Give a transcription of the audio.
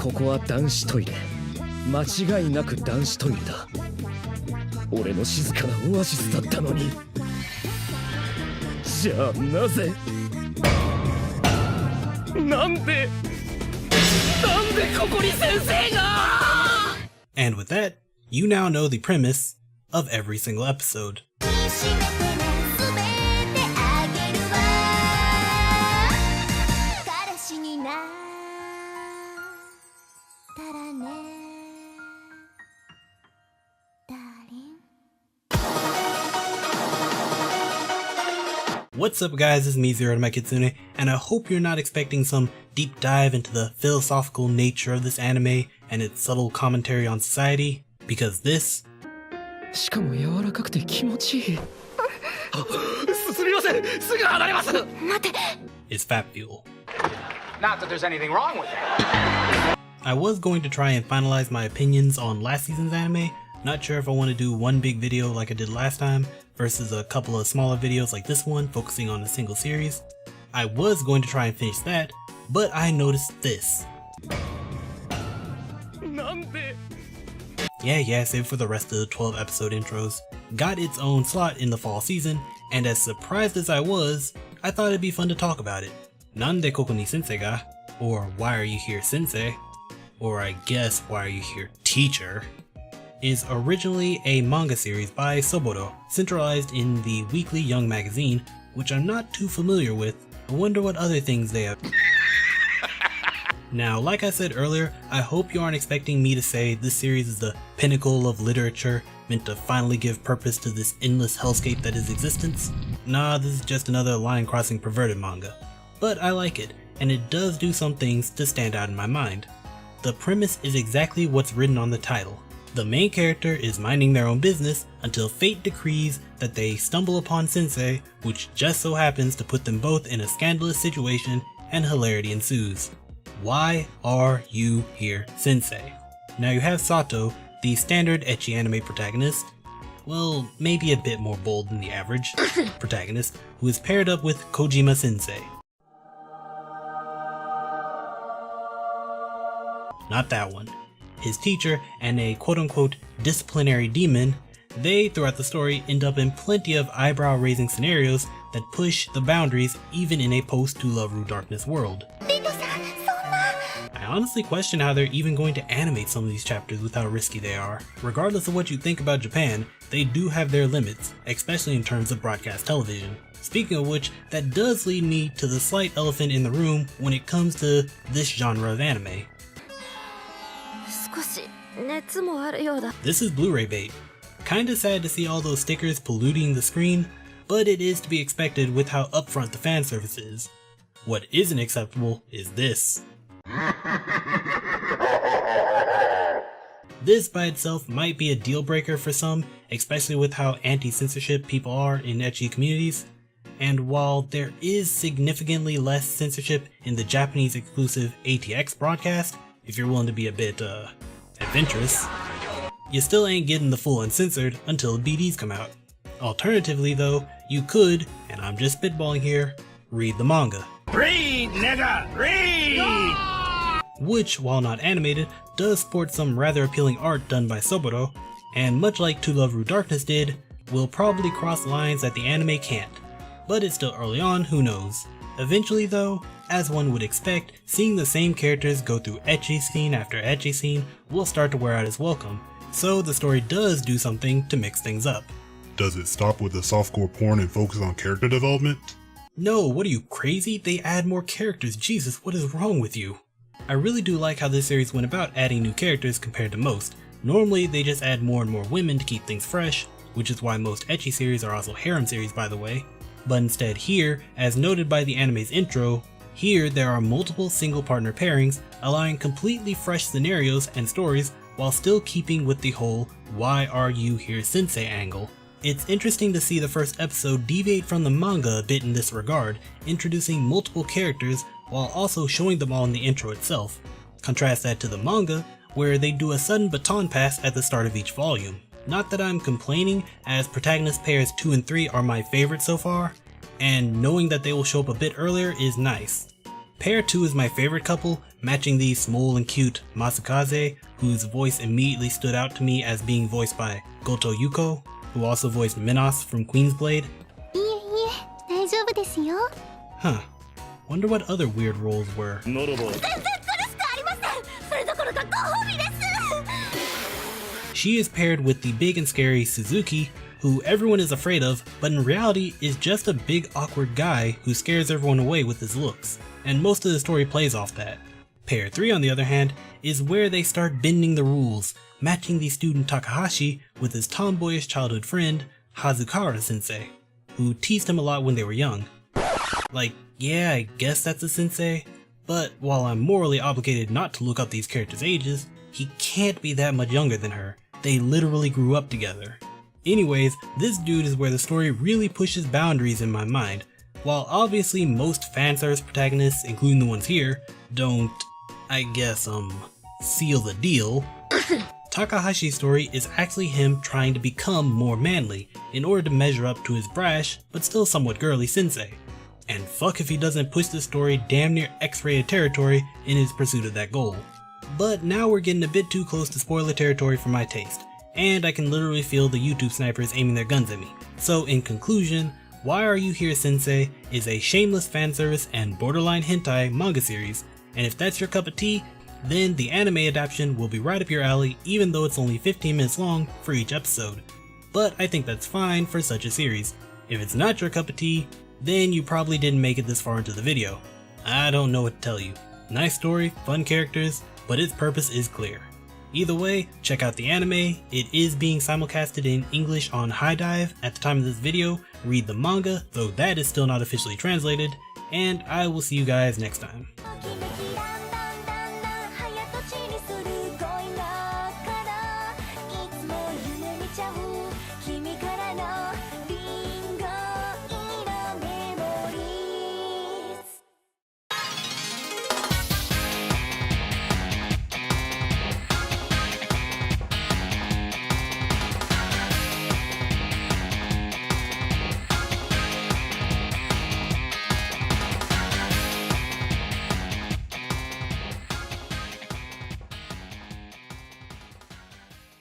ここは男子トイレ。間違いなく男子トイレだ。俺の静かなオアシスだったのに。じゃあなぜなんでここに先生が。 And with that, you now know the premise of every single episode. What's up guys, it's me Zero to my Kitsune, and I hope you're not expecting some deep dive into the philosophical nature of this anime and its subtle commentary on society, because this しかも柔らかくて気持ちいい。すみません、すぐ離れます。待って。 is Fat Fuel. Not that there's anything wrong with it. I was going to try and finalize my opinions on last season's anime. Not sure if I want to do one big video like I did last time versus a couple of smaller videos like this one focusing on a single series. I was going to try and finish that, but I noticed this. Yeah, save for the rest of the 12 episode intros. Got its own slot in the fall season, and as surprised as I was, I thought it'd be fun to talk about it. Nande koko ni sensei ga? Or why are you here sensei? Or I guess why are you here teacher? Is originally a manga series by Soboro, centralized in the weekly Young magazine, which I'm not too familiar with. I wonder what other things they have. Now, like I said earlier, I hope you aren't expecting me to say this series is the pinnacle of literature, meant to finally give purpose to this endless hellscape that is existence. Nah, this is just another line-crossing perverted manga. But I like it, and it does do some things to stand out in my mind. The premise is exactly what's written on the title. The main character is minding their own business until fate decrees that they stumble upon Sensei, which just so happens to put them both in a scandalous situation and hilarity ensues. Why are you here, Sensei? Now you have Sato, the standard ecchi anime protagonist, well, maybe a bit more bold than the average protagonist, who is paired up with Kojima Sensei. Not that one. His teacher and a quote-unquote disciplinary demon, they throughout the story end up in plenty of eyebrow-raising scenarios that push the boundaries even in a post-To Love Ru Darkness world. I honestly question how they're even going to animate some of these chapters with how risky they are. Regardless of what you think about Japan, they do have their limits, especially in terms of broadcast television. Speaking of which, that does lead me to the slight elephant in the room when it comes to this genre of anime. This is Blu-ray bait. Kinda sad to see all those stickers polluting the screen, but it is to be expected with how upfront the fan service is. What isn't acceptable is this. This by itself might be a deal breaker for some, especially with how anti-censorship people are in ecchi communities. And while there is significantly less censorship in the Japanese exclusive ATX broadcast, if you're willing to be a bit adventurous, you still ain't getting the full uncensored until the BDs come out. Alternatively though, you could, and I'm just spitballing here, read the manga. Read, nigga, read! Which, while not animated, does sport some rather appealing art done by Soboro, and much like To Love Ru Darkness did, will probably cross lines that the anime can't. But it's still early on, who knows. Eventually though, as one would expect, seeing the same characters go through ecchi scene after ecchi scene will start to wear out its welcome, so the story does do something to mix things up. Does it stop with the softcore porn and focus on character development? No, what are you, crazy? They add more characters, Jesus, what is wrong with you? I really do like how this series went about adding new characters compared to most. Normally they just add more and more women to keep things fresh, which is why most ecchi series are also harem series by the way. But instead here, as noted by the anime's intro, here there are multiple single partner pairings, allowing completely fresh scenarios and stories while still keeping with the whole "why are you here sensei" angle. It's interesting to see the first episode deviate from the manga a bit in this regard, introducing multiple characters while also showing them all in the intro itself. Contrast that to the manga, where they do a sudden baton pass at the start of each volume. Not that I'm complaining, as protagonist pairs 2 and 3 are my favorite so far, and knowing that they will show up a bit earlier is nice. Pair 2 is my favorite couple, matching the small and cute Masakaze, whose voice immediately stood out to me as being voiced by Goto Yuko, who also voiced Minos from Queen's Blade. いえいえ、大丈夫ですよ。 Huh. Wonder what other weird roles were. 全然苦しくありません。それどころかご褒美です。 She is paired with the big and scary Suzuki, who everyone is afraid of, but in reality is just a big awkward guy who scares everyone away with his looks, and most of the story plays off that. Pair 3 on the other hand, is where they start bending the rules, matching the student Takahashi with his tomboyish childhood friend, Hazukara sensei, who teased him a lot when they were young. Like, yeah, I guess that's a sensei, but while I'm morally obligated not to look up these characters' ages, he can't be that much younger than her. They literally grew up together. Anyways, this dude is where the story really pushes boundaries in my mind. While obviously most fanservice protagonists, including the ones here, don't, I guess, seal the deal, Takahashi's story is actually him trying to become more manly in order to measure up to his brash, but still somewhat girly sensei. And fuck if he doesn't push the story damn near X-rated territory in his pursuit of that goal. But now we're getting a bit too close to spoiler territory for my taste, and I can literally feel the YouTube snipers aiming their guns at me. So in conclusion, Why Are You Here Sensei is a shameless fanservice and borderline hentai manga series, and if that's your cup of tea, then the anime adaptation will be right up your alley even though it's only 15 minutes long for each episode. But I think that's fine for such a series. If it's not your cup of tea, then you probably didn't make it this far into the video. I don't know what to tell you. Nice story, fun characters, but its purpose is clear. Either way, check out the anime. It is being simulcasted in English on HIDIVE at the time of this video. Read the manga, though that is still not officially translated, and I will see you guys next time.